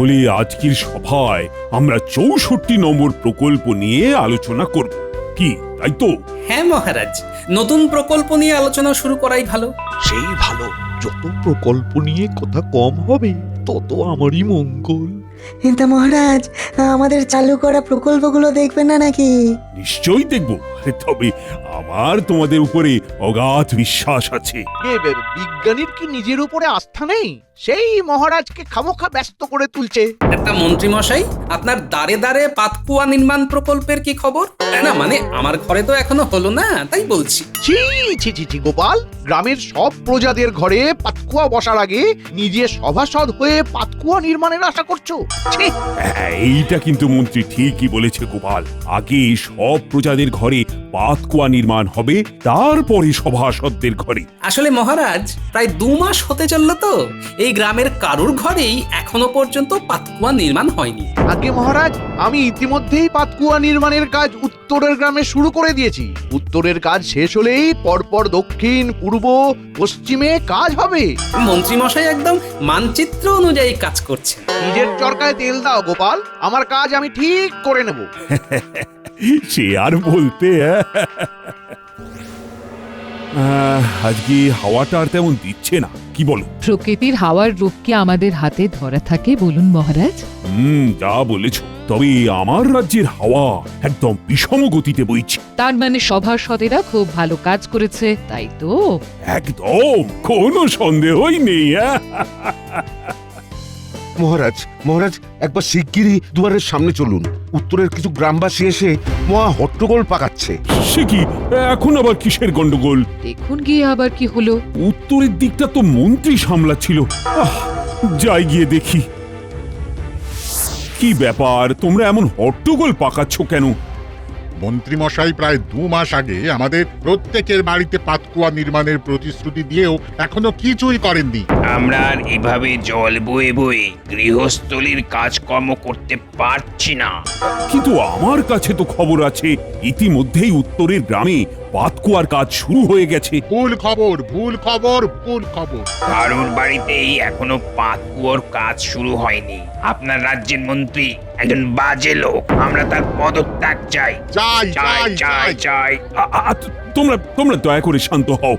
হলে আজকের সভায় আমরা ৬৪ নম্বর প্রকল্প নিয়ে আলোচনা করব। কি তাই তো? হ্যাঁ মহারাজ, নতুন প্রকল্প নিয়ে আলোচনা শুরু করাই ভালো। সেই ভালো, যত প্রকল্প নিয়ে কথা কম হবে তত আমারই মঙ্গল। তা মহারাজ, আমাদের চালু করা প্রকল্পগুলো দেখবেন না নাকি? নিশ্চয়ই দেখব। তবে আমার তোমাদের উপরে অগাধ বিশ্বাস আছে। বিজ্ঞানীর কি নিজের উপরে আস্থা নেই? সেই মহারাজকে খামোখা ব্যস্ত করে তুলছে। একটা মন্ত্রী মশাই, আপনার দাঁড়ে দাঁড়ে পাতকুয়া নির্মাণ প্রকল্পের কি খবর? না মানে আমার ঘরে তো এখনো হলো না, তাই বলছি। ছি ছি ছি ছি গোপাল, গ্রামের সব প্রজাদের ঘরে পাতকুয়া বসার আগে নিজে সভাসদ হয়ে পাতকুয়া নির্মাণের আশা করছো? ছি! এইটা কিন্তু মন্ত্রী ঠিকই বলেছে গোপাল। আগে সব প্রজাদের ঘরে পাতকুয়া নির্মাণ হবে, তারপরে সভাসদদের ঘরে। আসলে মহারাজ, প্রায় ২ মাস হতে চললো তো এই গ্রামের কারুর ঘরেই এখনো পর্যন্ত পাতকুয়া নির্মাণ হয়নি। আগে মহারাজ, আমি ইতিমধ্যেই পাতকুয়া নির্মাণের কাজ উত্তরের গ্রামে শুরু করে দিয়েছি। উত্তরের কাজ শেষ হলেই পরপর দক্ষিণ, পূর্ব, পশ্চিমে কাজ হবে। মন্ত্রী মশাই একদম মানচিত্র অনুযায়ী কাজ করছে। নিজের চরকায় তেল দাও গোপাল, আমার কাজ আমি ঠিক করে নেব। সে আর বলতে। আজকে হাওয়াটা আর তেমন দিচ্ছে না, কি বলো? প্রকৃতির হাওয়ার রূপ কি আমাদের হাতে ধরা থাকে বলুন মহারাজ? যা বলেছ। তবে আমার রাজ্যের হাওয়া একদম বিষম গতিতে বইছে। তার মানে সভাসদেরা খুব ভালো কাজ করেছে, তাই তো? একদম কোনো সন্দেহই নেই। মহারাজ, মহারাজ, একবার শিগগিরই দুয়ারের সামনে চলুন। উত্তরের কিছু গ্রামবাসী এসে মহা হট্টগোল পাকাচ্ছে। সে কি, এখন আবার কিসের গন্ডগোল? দেখুন গিয়ে আবার কি হলো। উত্তরের দিকটা তো মন্ত্রী সামলাচ্ছিল। যাই গিয়ে দেখি। কি ব্যাপার, তোমরা এমন হট্টগোল পাকাচ্ছ কেন? মন্ত্রীমশাই প্রায় ২ মাস আগে আমাদের প্রত্যেকের বাড়িতে পাতকুয়া নির্মাণের প্রতিশ্রুতি দিয়েও এখনো কিছুই করেননি। আমরা আর এভাবে জল বয়ে বয়ে গৃহস্থলীর কাজকর্ম করতে পারছি না। কিন্তু আমার কাছে তো খবর আছে, ইতিমধ্যেই উত্তরের গ্রামে পাতকুয়ার কাজ শুরু হয়ে গেছে। ভুল খবর, ভুল খবর, ভুল খবর। কারোর বাড়িতেই এখনো পাতকুয়োর কাজ শুরু হয়নি। আপনার রাজ্যের মন্ত্রী একজন বাজে লোক, আমরা তার পদত্যাগ চাই। চাই চাই চাই চাই। তোমরা দয়া করে শান্ত হও।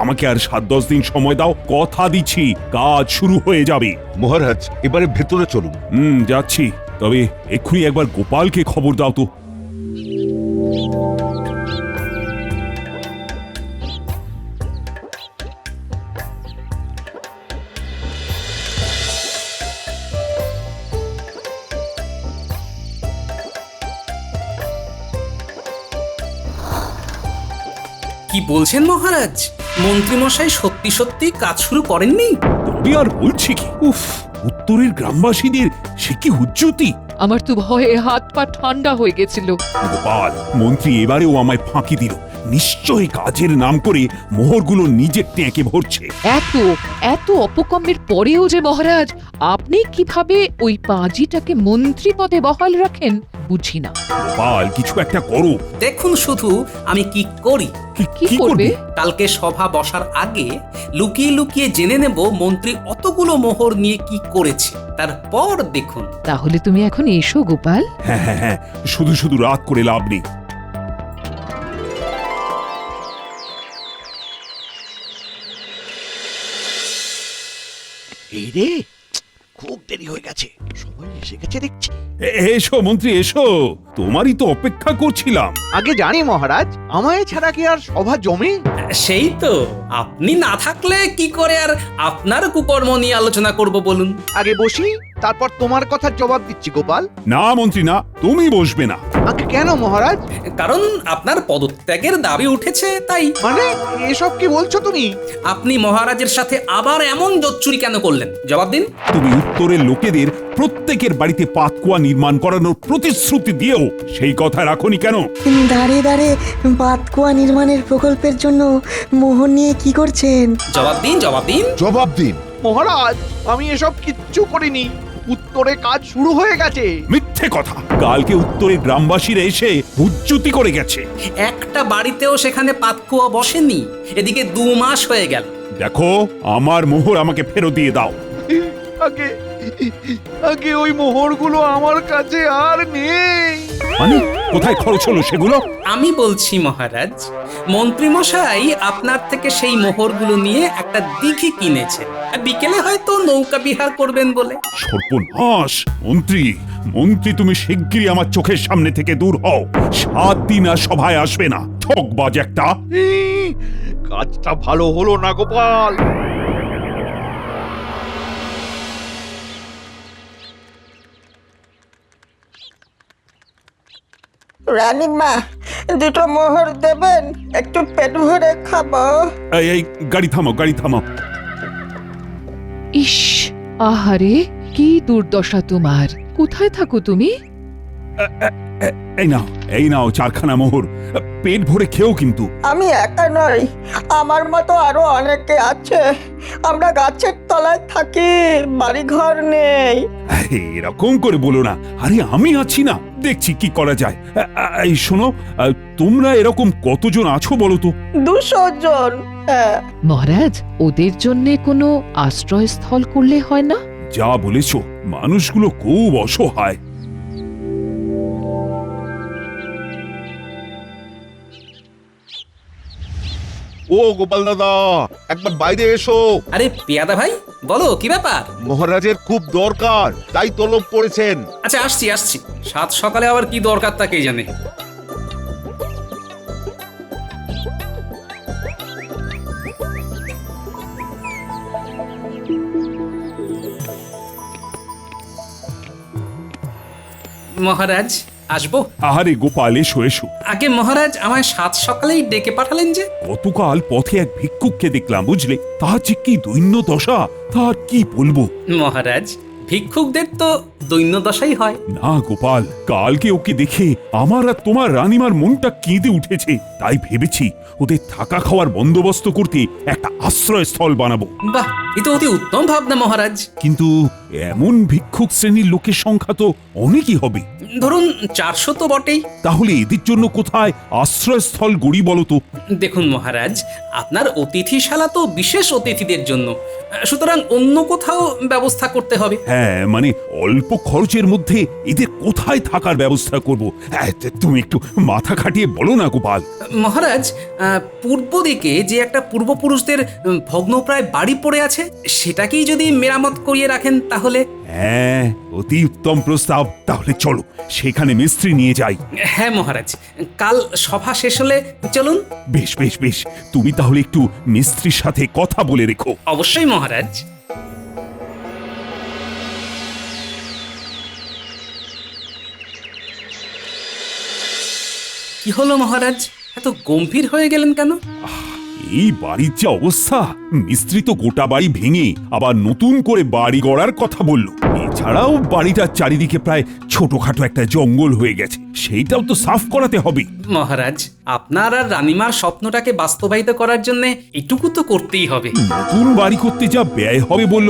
আমাকে আর ৭-১০ দিন সময় দাও, কথা দিচ্ছি কাজ শুরু হয়ে যাবে। মহারাজ, এবারে ভেতরে চলুন। যাচ্ছি। তবে এক্ষুনি একবার গোপালকে খবর দাও তো। কি বলছেন মহারাজ? মন্ত্রী মশাই সত্যি সত্যি কাজ শুরু করেননি? তবে আর বলছি কি, উফ, উত্তরের গ্রামবাসীদের সে কি হুজ্জতি! আমার তো ভয়ে হাত পা ঠান্ডা হয়ে গেছিল। গোপাল, মন্ত্রী এবারেও আমায় ফাঁকি দিল। নিশ্চয়ই কাজের নাম করে মোহরগুলো নিজের ট্যাঁকে ভরছে। এত এত অপকর্মের পরেও যে মহারাজ আপনি কিভাবে ওই পাজিটাকে মন্ত্রী পদে বহাল রাখেন বুঝি না। গোপাল, কিছু একটা করো। দেখুন শুধু আমি কি করি। কি করবে? কালকে সভা বসার আগে লুকিয়ে লুকিয়ে জেনে নেব মন্ত্রী অতগুলো মোহর নিয়ে কি করেছে, তারপর দেখুন। তাহলে তুমি এখন এসো গোপাল। হ্যাঁ হ্যাঁ হ্যাঁ, শুধু শুধু রাত করে লাভ নেই। এই রে, খুব দেরি হয়ে গেছে, সবাই এসে গেছে দেখছি। এসো মন্ত্রী, এসো, তোমারই তো অপেক্ষা করছিলাম। আগে জানি মহারাজ, আমায় ছাড়া কি আর সভা জমে? সেই তো, আপনি না থাকলে কি করে আর আপনার কুকর্ম নিয়ে আলোচনা করব বলুন। আগে বসি, তারপর তোমার কথার জবাব দিচ্ছি গোপাল। না মন্ত্রী না, তুমি বসবে না। আগে কেন মহারাজ? কারণ আপনার পদত্যাগের দাবি উঠেছে তাই। মানে এসব কি বলছো তুমি? আপনি মহারাজের সাথে আবার এমন জোচ্চুরি কেন করলেন? জবাব দিন। তুমি উত্তরের লোকেদের প্রত্যেকের বাড়িতে পাতকুয়া নির্মাণ করানোর প্রতিশ্রুতি দিয়েও সেই কথা রাখোনি কেন? দাঁড়ে দাঁড়ে পাতকুয়া নির্মাণের প্রকল্পের জন্য মোহর নিয়ে কি করছেন? জবাব দিন, জবাব দিন। জবাব দিন। মহারাজ, আমি এসব কিচ্ছু করিনি। উত্তরে কাজ শুরু হয়ে গেছে। মিথ্যে কথা। কালকে উত্তরের গ্রামবাসীরা এসে হুজ্জুতি করে গেছে। একটা বাড়িতেও সেখানে পাতকুয়া বসেনি, এদিকে ২ মাস হয়ে গেল। দেখো, আমার মোহর আমাকে ফেরত দিয়ে দাও। আগে আগে ওই মোহরগুলো আমার কাছে আর নেই। মানে কোথায় খরচ হলো সেগুলো? আমি বলছি মহারাজ, মন্ত্রী মশাই আপনার থেকে সেই মোহরগুলো নিয়ে একটা দিঘি কিনেছে, বিকেলে হয়তো নৌকা বিহার করবেন বলে। সর্বনাশ! মন্ত্রী মন্ত্রী তুমি শিগগিরই আমার চোখের সামনে থেকে দূর হও। 7 দিন আর সভায় আসবে না, ঠকবাজ একটা। কাজটা ভালো হলো না গোপাল। রানীমা, দুটো মোহর দেবেন? একটু পেট ভরে খাবো। এই গাড়ি থামাও, গাড়ি থামাও। ইস, আহারে, কি দুর্দশা তোমার! কোথায় থাকো তুমি? এই নাও 4খানা মোহর। পেট ভরে খেও কিন্তু। আমি একা নই, আমার মতো আরো অনেকে আছে। আমরা গাছের তলায় থাকি, বাড়ি ঘর নেই। এরকম করে বলো না। আরে আমি আছি না, দেখছি কি করা যায়। এই শোনো, তোমরা এরকম কতজন আছো বলো তো? 200 জন। হ্যাঁ। মহারাজ, ওদের জন্য কোনো আশ্রয়স্থল করলে হয় না? যা বলেছো, মানুষগুলো খুব অসহায়। ও গোপাল দাদা, একবার বাইরে এসো। আরে পেয়াদা ভাই, বলো কি ব্যাপার? মহারাজের খুব দরকার, তাই তলব করেছেন। আচ্ছা, আসছি আসছি। 7 সকালে আবার কি দরকার তা কে জানে। মহারাজ, আসবো? আরে গোপাল, এসো এসো। আগে মহারাজ, আমায় 7 সকালেই ডেকে পাঠালেন যে? গতকাল পথে এক ভিক্ষুককে দেখলাম, বুঝলে? তার যে কি দৈন্য দশা, তার কি বলবো। মহারাজ, ভিক্ষুকদের তো দৈন্য দশাই হয়। না গোপাল, কালকে ওকে দেখে আমার আর তোমার রানীমার মনটা কেঁদে উঠেছে। তাই ভেবেছি ওদের থাকা খাওয়ার বন্দোবস্ত করতে একটা আশ্রয়স্থল বানাবো। বাহ, এ তো অতি উত্তম ভাবনা মহারাজ। কিন্তু এমন ভিক্ষুক শ্রেণীর লোকের সংখ্যা তো অনেকই হবে। ধরুন 400 তো বটেই। তাহলে এদের জন্য কোথায় আশ্রয়স্থল গড়ি বলো তো? দেখুন মহারাজ, আপনার অতিথিশালা তো বিশেষ অতিথিদের জন্য, সুতরাং অন্য কোথাও ব্যবস্থা করতে হবে। হ্যাঁ, মানে অল্প খরচের মধ্যে এদের কোথায় থাকার ব্যবস্থা করব? তুমি একটু মাথা খাটিয়ে বলো না গোপাল। মহারাজ, পূর্ব দিকে যে একটা পূর্বপুরুষদের ভগ্নপ্রায় বাড়ি পড়ে আছে, সেটাকেই যদি মেরামত করিয়ে রাখেন তাহলে। হ্যাঁ, অতি উত্তম প্রস্তাব। তাহলে চলো সেখানে মিস্ত্রি নিয়ে যাই। হ্যাঁ মহারাজ, কাল সভা শেষ হলে চলুন। বেশ বেশ বেশ, তুমি তাহলে একটু মিস্ত্রির সাথে কথা বলে রেখো। অবশ্যই মহারাজ। কি হলো মহারাজ, এত গম্ভীর হয়ে গেলেন কেন? এই বাড়ির যে অবস্থা, মিস্ত্রি তো গোটা বাড়ি ভেঙে আবার নতুন করে বাড়ি গড়ার কথা বলল। এছাড়াও বাড়িটার চারিদিকে প্রায় ছোটখাটো একটা জঙ্গল হয়ে গেছে, সেইটাও তো সাফ করাতে হবে। মহারাজ, আপনার আর রানীমার স্বপ্নটাকে বাস্তবায়িত করার জন্য এটুকু তো করতেই হবে। নতুন বাড়ি করতে যা ব্যয় হবে বলল,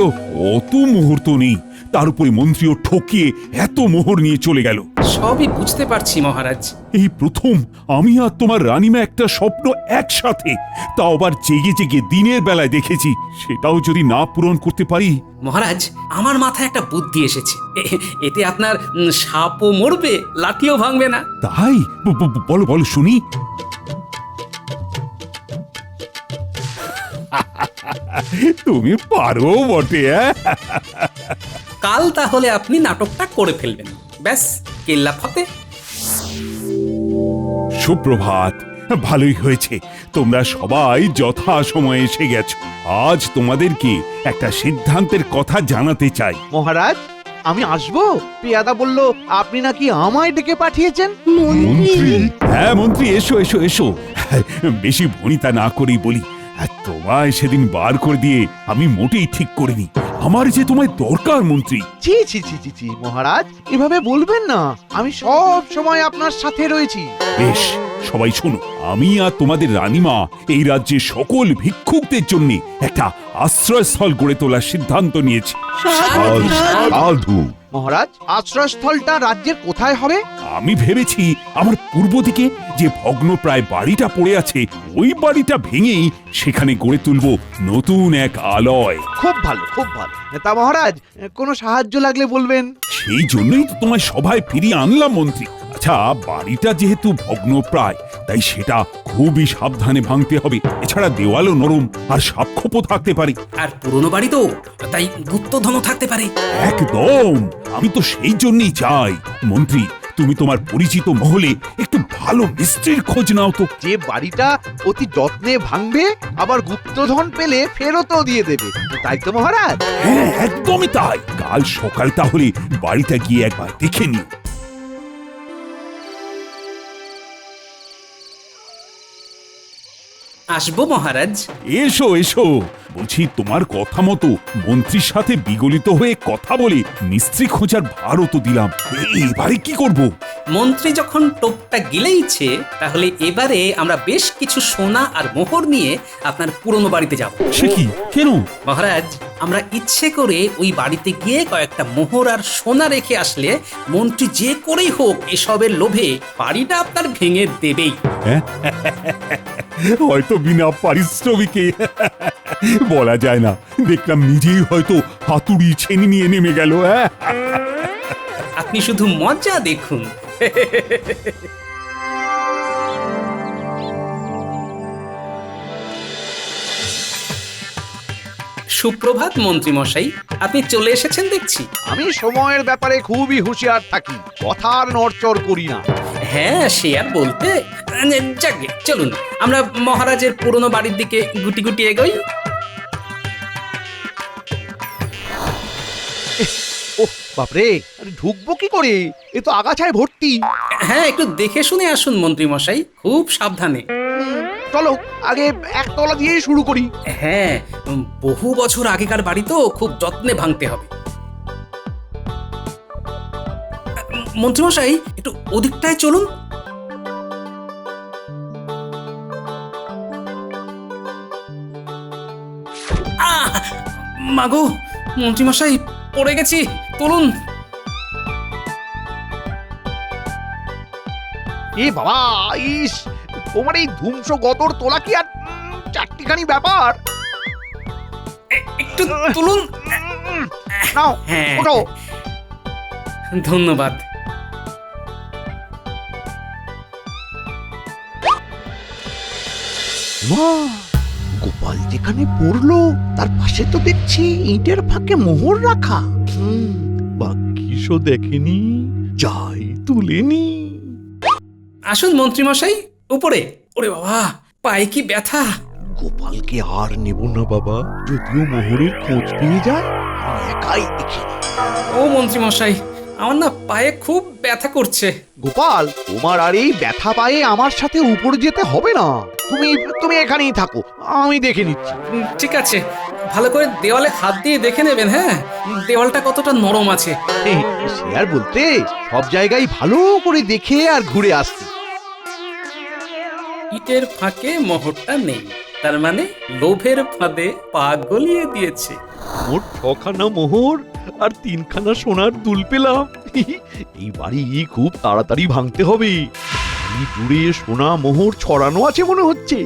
অত মুহূর্ত নেই। তার উপরে মন্ত্রীও ঠকিয়ে এত মোহর নিয়ে চলে গেল। সবই বুঝতে পারছি মহারাজ। এই প্রথম আমি আর তোমার রানীমা একটা স্বপ্ন একসাথে, তাও আবার জেগে জেগে দিনের বেলায় দেখেছি। সেটাও যদি না পূরণ করতে পারি। মহারাজ, আমার মাথায় একটা বুদ্ধি এসেছে। এতে আপনার সাপও মরবে, লাঠিও ভাঙবে না। তাই? বলো বলো শুনি। তুমি পারো বটে। কাল তাহলে আপনি নাটকটা করে ফেলবেন, ব্যাস কেল্লা ফতে। সুপ্রভাত। ভালোই হয়েছে তোমরা সবাই যথা সময়ে এসে গেছো। আজ তোমাদেরকে একটা সিদ্ধান্তের কথা জানাতে চাই। মহারাজ, আমি আসবো? পেয়াদা বলল আপনি নাকি আমায় ডেকে পাঠিয়েছেন। মন্ত্রী? হ্যাঁ মন্ত্রী, এসো এসো এসো। বেশি ভনিতা না করেই বলি, তোমায় সেদিন বার করে দিয়ে আমি মোটেই ঠিক করিনি। আমার যে তোমায় দরকার মন্ত্রী। ছি ছি ছি ছি ছি মহারাজ, এভাবে বলবেন না। আমি সব সময় আপনার সাথে রয়েছি। বেশ, সবাই শোনো, আমি আর তোমাদের রানীমা এই রাজ্যের সকল ভিক্ষুকদের জন্য একটা আশ্রয়স্থল গড়ে তোলার সিদ্ধান্ত নিয়েছি। সাধু। মহারাজ, আশ্রয়স্থলটা রাজ্যের কোথায় হবে? আমি ভেবেছি আমার পূর্ব দিকে যে ভগ্নপ্রায় বাড়িটা পড়ে আছে ওই বাড়িটা ভেঙেই সেখানে গড়ে তুলব নতুন এক আলয়। খুব ভালো, খুব ভালো। তা মহারাজ, কোনো সাহায্য লাগলে বলবেন। সেই জন্যই তো তোমায় সভায় ফিরিয়ে আনলাম মন্ত্রী। আচ্ছা, বাড়িটা যেহেতু ভগ্নপ্রায় তাই সেটা খুবই সাবধানে ভাঙতে হবে। এছাড়া দেওয়ালও নরম আর সাপখোপও থাকতে পারে। আর পুরনো বাড়ি তো, তাই গুপ্তধনও থাকতে পারে। একদম, আমি তো সেই জন্যই চাই। মন্ত্রী, তুমি তোমার পরিচিত মহলে একটু ভালো মিস্ত্রির খোঁজ নাও তো। যে বাড়িটা অতি যত্নে ভাঙবে, আবার গুপ্তধন পেলে ফেরতও দিয়ে দেবে, তাই তো মহারাজ? হ্যাঁ, একদমই তাই। কাল সকাল তাহলে বাড়িটা গিয়ে একবার দেখে নিও। আসবো মহারাজ। এসো এসো, বলছি তোমার কথা মতো মন্ত্রীর সাথে বিগলিত হয়ে কথা বলে মিস্ত্রি খোঁজার ভারও তো দিলাম। এবারে কি করব? মন্ত্রী যখন টোপটা গিলেইছে, তাহলে এবারে আমরা বেশ কিছু সোনা আর মোহর নিয়ে আপনার পুরনো বাড়িতে যাব। সে কি, কেন? মহারাজ, আমরা ইচ্ছে করে ওই বাড়িতে গিয়ে কয়েকটা মোহর আর সোনা রেখে আসলে মন্ত্রী যে করেই হোক এসবের লোভে বাড়িটা আপনার ভেঙে দেবেই। হয়তো বিনা পারিশ্রমিকে, বলা যায় না। দেখলাম নিজেই হয়তো হাতুড়ি ছেনি নিয়ে নেমে গেল। আপনি শুধু মজা দেখুন। সুপ্রভাত মন্ত্রী মশাই, আপনি চলে এসেছেন দেখছি। আমি সময়ের ব্যাপারে খুবই হুঁশিয়ার থাকি, কথার নড়চড় করি না। হ্যাঁ, সে আর বলতে। যাকে চলুন, আমরা মহারাজের পুরনো বাড়ির দিকে গুটি গুটি এগোই। ওহ বাপরে, আরে ঢুকবো কি করে? এ তো আগাছায় ভর্তি। হ্যাঁ, একটু দেখে শুনে আসুন মন্ত্রী মশাই, খুব সাবধানে। চলো আগে একতলা দিয়েই শুরু করি। হ্যাঁ, বহু বছর আগেকার বাড়ি তো, খুব যত্নে ভাঙতে হবে। মন্ত্রী মশাই, একটু ওদিকটায় চলুন। মাগো, মন্ত্রী মশাই, পড়ে গেছি, তুলুন। এ বাবা, ইস, তোমার এই ধ্বংস গতর তোলা কি আর চারটিখানি ব্যাপার? একটু তুলুন। নাও, হ্যাঁ, ওঠো। ধন্যবাদ। মা, গোপাল যেখানে পড়লো তার পাশে তো দেখছি ইটের ফাঁকে মোহর রাখা। বাকিসও দেখেনি, যাই তুলেনি। আসুন মন্ত্রী মশাই, উপরে। ওরে বাবা, পায়ে কি ব্যথা! গোপালকে আর নেব না বাবা, যদিও মোহরের খোঁজ পেয়ে যায় আমি একাই দেখি। ও মন্ত্রী মশাই, আমার না পায়ে খুব ব্যথা করছে। গোপাল, তোমার আর এই ব্যথা পায়ে আমার সাথে উপরে যেতে হবে না। তুমি তুমি এখানেই থাকো, আমি দেখে নিচ্ছি। ঠিক আছে, ভালো করে দেওয়ালে হাত দিয়ে দেখে নেবেন। হ্যাঁ, দেওয়ালটা কতটা নরম আছে। সে আর বলতে, সব জায়গায় ভালো করে দেখে আর ঘুরে আসছি। ইটের ফাঁকে মোহরটা নেই, তার মানে লোভের ফাঁদে পা গলিয়ে দিয়েছে। মোট 6খানা মোহর আর 3খানা সোনার দুল পেলাম। এই বাড়ি খুব তাড়াতাড়ি ভাঙতে হবে। এই জুড়ে সোনা মোহর ছড়ানো আছে মনে হচ্ছে।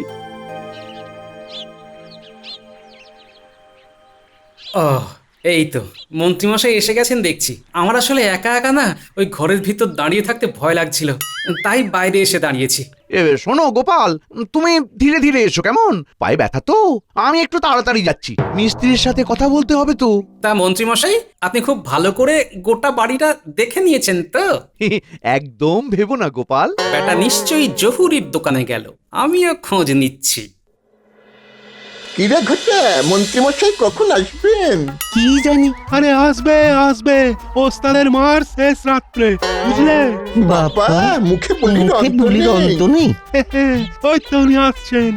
ও, এই তো মন্ত্রীমশাই এসে গেছেন দেখছি। আমার আসলে একা একা না ওই ঘরের ভিতর দাঁড়িয়ে থাকতে ভয় লাগছিল, তাই বাইরে এসে দাঁড়িয়েছি। শোনো গোপাল, তুমি ধীরে ধীরে এসো কেমন? পায়ে ব্যথা তো, আমি একটু তাড়াতাড়ি যাচ্ছি। মিস্ত্রির সাথে কথা বলতে হবে তো। তা মন্ত্রীমশাই, আপনি খুব ভালো করে গোটা বাড়িটা দেখে নিয়েছেন তো? একদম ভেবো না গোপাল। বেটা নিশ্চয়ই জহুরির দোকানে গেল, আমিও খোঁজ নিচ্ছি। কিরে ঘটা, মন্ত্রীমশাই কখন আসবেন? কি জানি। আরে আসবে আসবে, ওস্তাদের মার শেষ রাত্রে, বুঝলে? বাবা, মুখে বলির অন্ত নেই। ওই তো উনি আসছেন।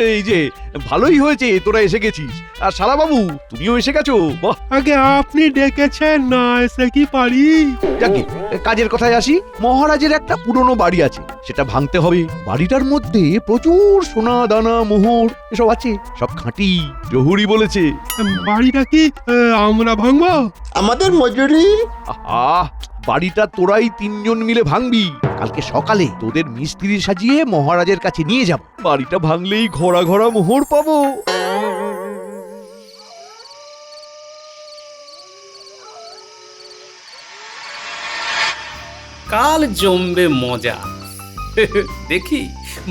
এই যে ভালোই হয়েছে তোরা এসে গেছিস। আর শালা বাবু তুমিও এসে গেছো, বাহ। আগে আপনি ডেকেছেন, না এসে কি পারি? যাকে কাজের কথায় আসি, মহারাজের একটা পুরনো বাড়ি আছে, সেটা ভাঙতে হবে। বাড়িটার মধ্যে প্রচুর সোনা দানা মোহর এসব আছে, সব খাঁটি, জহুরি বলেছে। বাড়িটা কি আমরা ভাঙবো? আমাদের মজুরি। আহা, বাড়িটা তোরাই 3 জন মিলে ভাঙবি। কালকে সকালে তোদের মিস্ত্রি সাজিয়ে মহারাজের কাছে নিয়ে যাব। বাড়িটা ভাঙলেই ঘোড়া ঘোড়া মোহর পাবো। কাল জমবে মজা। দেখি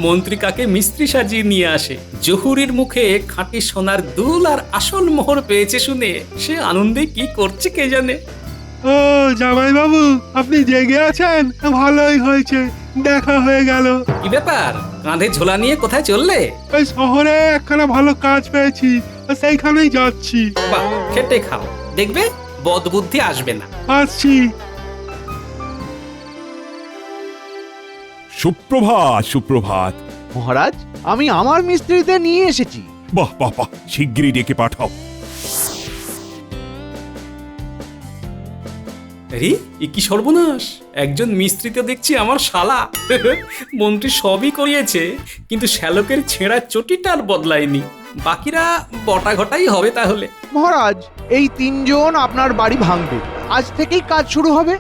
মন্ত্রী কাকে মিস্ত্রি সাজিয়ে নিয়ে আসে। জহুরির মুখে খাঁটি সোনার দুল আর আসল মোহর পেয়েছে শুনে সে আনন্দে কি করছে কে জানে। ও জামাই বাবু, আপনি জেগে আছেন? ভালোই হয়েছে, দেখা হয়ে গেল। কি ব্যাপার, কাঁধে ঝোলা নিয়ে কোথায় চললে? ওই শহরে একখানা ভালো কাজ পেয়েছি, সেইখানেই যাচ্ছি। বাহ, খেটে খাও, দেখবে বদবুদ্ধি আসবে না। আসছি। সুপ্রভাত, সুপ্রভাত। মহারাজ, আমি আমার মিস্ত্রিদের নিয়ে এসেছি। বাহ বাহ বাহ, শিগগিরই ডেকে পাঠাও। আরে এ কি সর্বনাশ! একজন মিস্ত্রি তো দেখছি আমার শালা। মন্ত্রী সবই করিয়েছে, কিন্তু শ্যালকের ছেঁড়া চটিটা আর বদলায়নি। বাকিরা বটা ঘটাই হবে তাহলে। মহারাজ, এই 3 জন আপনার বাড়ি ভাঙবে, আজ থেকেই কাজ শুরু হবে।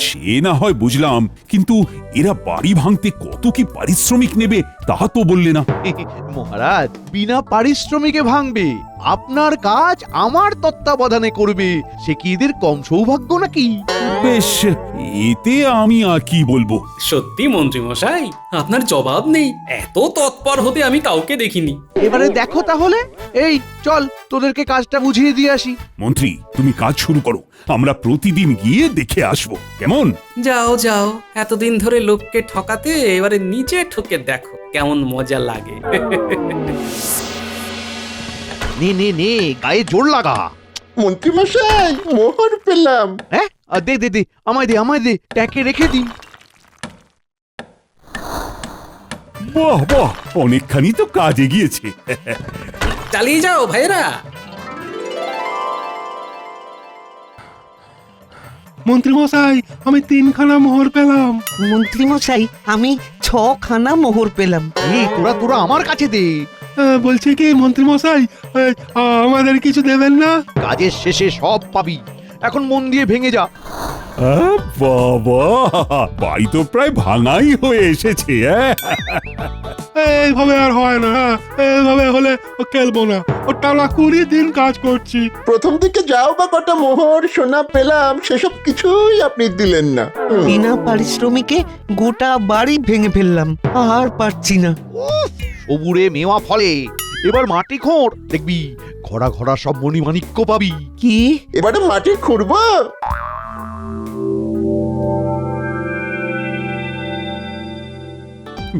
সে না হয় বুঝলাম, কিন্তু এরা বাড়ি ভাঙতে কত কি পারিশ্রমিক নেবে তা তো বললে না। মহারাজ, বিনা পারিশ্রমিকে ভাঙবে, আপনার কাজ আমার তত্ত্বাবধানে করবে। সে কি এদের কম সৌভাগ্য নাকি? বেশ, এতে আমি আর কি বলবো। সত্যি মন্ত্রী মশাই, আপনার জবাব নেই। এত তৎপর হতে আমি কাউকে দেখিনি। এবারে দেখো তাহলে। এই চল, তোদেরকে কাজটা বুঝিয়ে দিয়ে আসি। মন্ত্রী, তুমি কাজ শুরু করো, আমরা প্রতিদিন গিয়ে দেখে আসবো, কেমন? যাও যাও, এতদিন ধরে লোককে ঠকাতে এবারে নিজে ঠকে দেখো কেমন মজা লাগে। নে নে নে, গায়ে জোর লাগা। মন্ত্রীমশাই, মোহর পেলাম। হ্যাঁ, দে দে দে, আমায় দে, আমায় দে, ট্যাকে রেখে দিই। বাহ বাহ, অনেকখানি তো কাজ এগিয়েছে। চালিয়ে যাও ভাইরা। মন্ত্রী মশাই, আমি 3খানা মোহর পেলাম। মন্ত্রী মশাই, আমি 6খানা মোহর পেলাম। এই তোরা আমার কাছে দে। বলছি কি মন্ত্রী মশাই, আমাদের কিছু দেবেন না? কাজের শেষে সব পাবি, এখন মন দিয়ে ভেঙে যা। বাবা, বাড়ি তো প্রায় ভাঙাই হয়ে এসেছে। এইভাবে আর হয় না, এইভাবে হলে খেলবো না। ও টানা 20 দিন কাজ করছি। প্রথম দিকে যাও বা কটা মোহর সোনা পেলাম, সেসব কিছুই আপনি দিলেন না। বিনা পারিশ্রমিকে গোটা বাড়ি ভেঙে ফেললাম, আর পারছি না। সবুরে মেওয়া ফলে, এবার মাটি খোঁড়, দেখবি ঘোড়া ঘোড়া সব মণিমাণিক্য পাবি। কি? এবারে মাটি খুঁড়বো।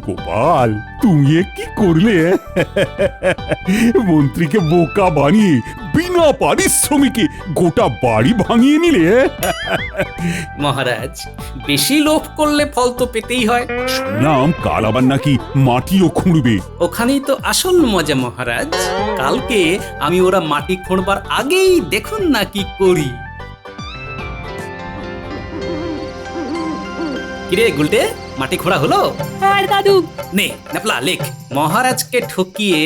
গোপাল, তুমি এ কি করলে? মন্ত্রীকে বোকা বানিয়ে বিনা পারিশ্রমিকে গোটা বাড়ি ভাঙিয়ে নিলে। মহারাজ, বেশি লোভ করলে ফল তো পেতেই হয়। শুনলাম কাল আবার নাকি মাটিও খুঁড়বে। ওখানেই তো আসল মজা মহারাজ। কালকে আমি ওরা মাটি খোঁড়বার আগেই দেখুন না কি করি। কিরে গুলটে, মাটি খোঁড়া হলো? হ্যাঁ দাদু। নে নাপলা লেখ। মহারাজকে ঠকিয়ে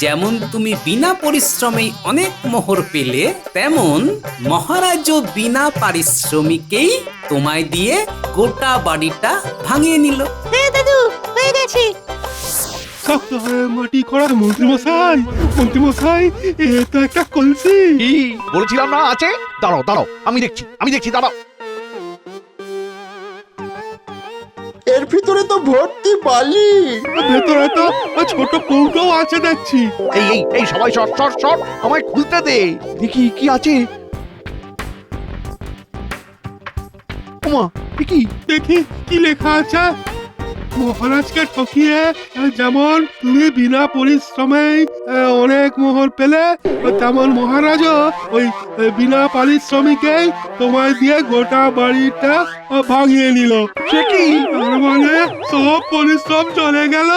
যেমন তুমি বিনা পরিশ্রমে অনেক মোহর পেলে, তেমন মহারাজও বিনা পারিশ্রমিকেই তোমায় দিয়ে গোটা বাড়িটা ভাঙিয়ে নিল। হ্যাঁ দাদু, হয়ে গেছে। শক্ত হয়ে মাটি করা। মন্ত্রী মশাই, মন্ত্রী মশাই, এ তো একটা কলসি। কি বলেছিলাম না আছে? দাঁড়াও দাঁড়াও, আমি দেখছি, দাঁড়াও। এর ভিতরে তো ভর্তি বালি। ভেতরে তো ছোট কৌটো আছে দেখছি। এই এই এই সবাই সর সর সর, আমায় খুলতে দে, দেখি কি আছে। ওমা, কি? দেখি কি লেখা আছে। মহারাজকে ঠকিয়ে যেমন তুমি বিনা পরিশ্রমে অনেক মোহর পেলে তেমন মহারাজও ওই বিনা পারিশ্রমিকেই তোমায় দিয়ে গোটা বাড়িটা ভাঙিয়ে নিল। সে কি? তার মানে সব পরিশ্রম চলে গেল।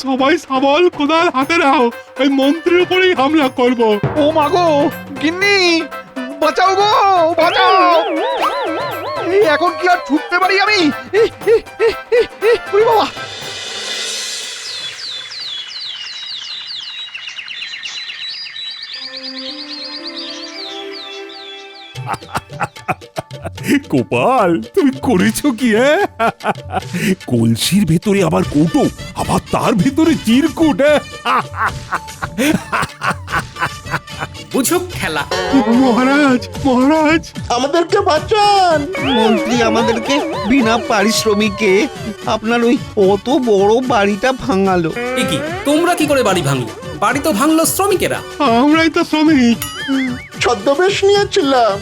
সবাই সাবল কোদাল হাতে নাও, ওই মন্ত্রীর উপরেই হামলা করব। ও মাগো, গিন্নি, বাঁচাও গো, বাঁচাও! এই এখন কি আর ছুটতে পারি আমি? ওরে বাবা! গোপাল, তুমি করেছো কি? কলসির ভেতরে আবার কৌটো, আবার তার ভেতরে চিরকুট। বুঝুক খেলা। মহারাজ, মহারাজ, আমাদেরকে বাঁচান। মন্ত্রী আমাদেরকে বিনা পারিশ্রমিকে আপনার ওই অত বড় বাড়িটা ভাঙালো। এ কি, তোমরা কি করে বাড়ি ভাঙলো? বাড়ি তো ভাঙলো শ্রমিকেরা। আমরাই তো শ্রমিক। ছদ্মবেশ নিয়েছিলাম।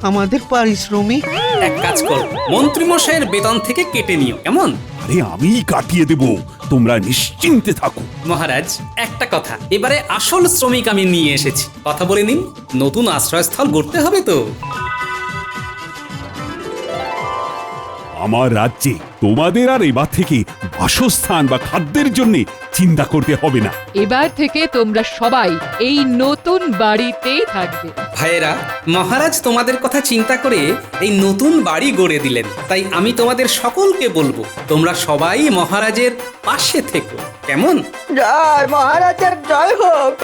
আমাদের পারিশ্রমিক এক কাজ করো, মন্ত্রী মশাইয়ের বেতন থেকে কেটে নিও, কেমন? আরে আমি কাটিয়ে দেব, তোমরা নিশ্চিন্তে থাকো। মহারাজ, একটা কথা, এবারে আসল শ্রমিক আমি নিয়ে এসেছি, কথা বলে নিন। নতুন আশ্রয়স্থল গড়তে হবে তো। আমার রাজ্যে তোমাদের আর এবার থেকে বাসস্থান বা খাদ্যের জন্য চিন্তা করতে হবে না। এবার থেকে তোমরা সবাই এই নতুন বাড়িতেই থাকবে। ভাইয়েরা, মহারাজ তোমাদের কথা চিন্তা করে এই নতুন বাড়ি গড়ে দিলেন, তাই আমি তোমাদের সকলকে বলবো, তোমরা সবাই মহারাজের পাশে থেকো, কেমন? জয় মহারাজের জয় হোক।